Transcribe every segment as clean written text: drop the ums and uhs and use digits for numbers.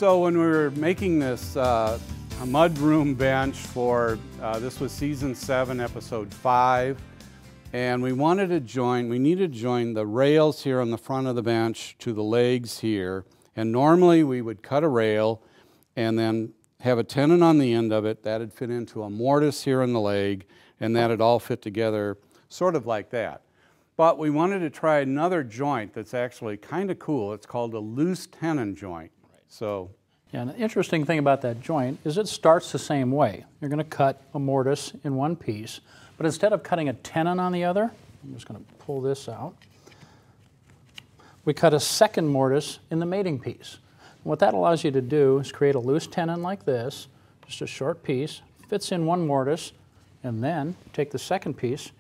So when we were making this a mudroom bench for, this was season 7, episode 5, and we needed to join the rails here on the front of the bench to the legs here. And normally we would cut a rail and then have a tenon on the end of it. That'd fit into a mortise here in the leg, and that'd all fit together sort of like that. But we wanted to try another joint that's actually kind of cool. It's called a loose tenon joint. So, yeah, and the interesting thing about that joint is it starts the same way. You're going to cut a mortise in one piece, but instead of cutting a tenon on the other, I'm just going to pull this out, we cut a second mortise in the mating piece. And what that allows you to do is create a loose tenon like this, just a short piece, fits in one mortise, and then take the second piece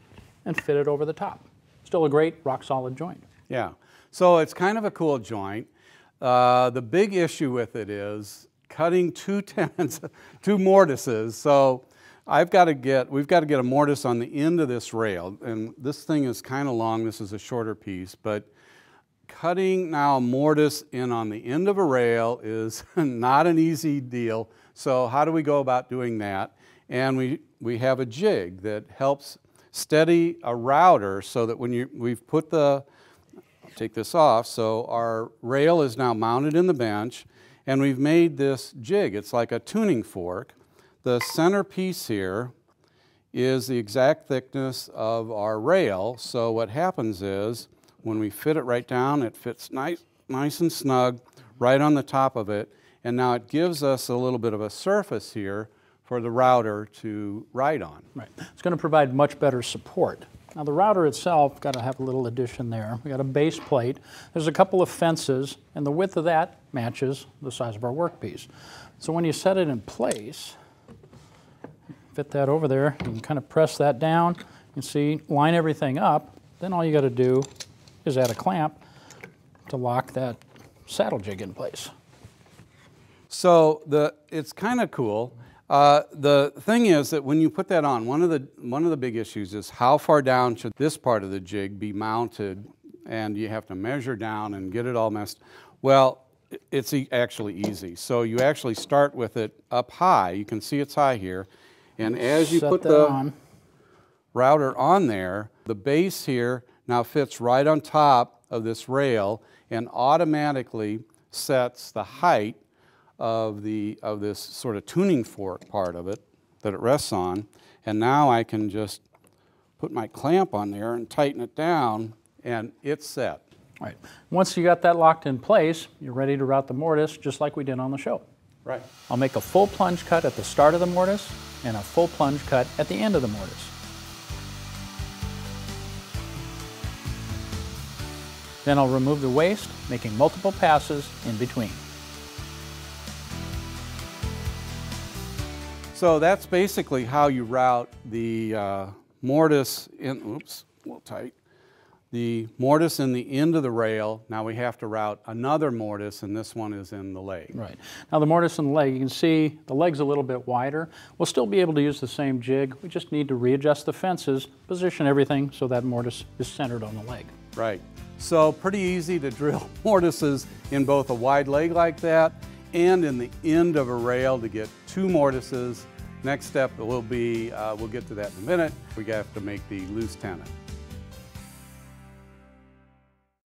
and fit it over the top. Still a great rock-solid joint. Yeah, so it's kind of a cool joint. The big issue with it is cutting two mortises. So we've got to get a mortise on the end of this rail, and this thing is kind of long. This is a shorter piece, but cutting now a mortise in on the end of a rail is not an easy deal. So how do we go about doing that? And we have a jig that helps steady a router so that when we've put the, take this off, so our rail is now mounted in the bench, and we've made this jig. It's like a tuning fork. The center piece here is the exact thickness of our rail, so what happens is when we fit it right down, it fits nice and snug right on the top of it, and now it gives us a little bit of a surface here for the router to ride on. Right. It's going to provide much better support. Now the router itself, got to have a little addition there. We got a base plate. There's a couple of fences, and the width of that matches the size of our workpiece. So when you set it in place, fit that over there, you can kind of press that down. You can see, line everything up. Then all you got to do is add a clamp to lock that saddle jig in place. So it's kind of cool. The thing is that when you put that on, one of the big issues is how far down should this part of the jig be mounted, and you have to measure down and get it all messed. Well, it's actually easy. So you actually start with it up high. You can see it's high here, and as you put the router on there, the base here now fits right on top of this rail and automatically sets the height of this sort of tuning fork part of it that it rests on. And now I can just put my clamp on there and tighten it down, and it's set. All right. Once you got that locked in place, you're ready to route the mortise just like we did on the show. Right. I'll make a full plunge cut at the start of the mortise and a full plunge cut at the end of the mortise. Then I'll remove the waste, making multiple passes in between. So that's basically how you route the mortise in, oops, a little tight, the mortise in the end of the rail. Now we have to route another mortise, and this one is in the leg. Right. Now the mortise in the leg, you can see the leg's a little bit wider. We'll still be able to use the same jig. We just need to readjust the fences, position everything so that mortise is centered on the leg. Right. So pretty easy to drill mortises in both a wide leg like that and in the end of a rail to get 2 mortises. Next step will be, we'll get to that in a minute, we have to make the loose tenon.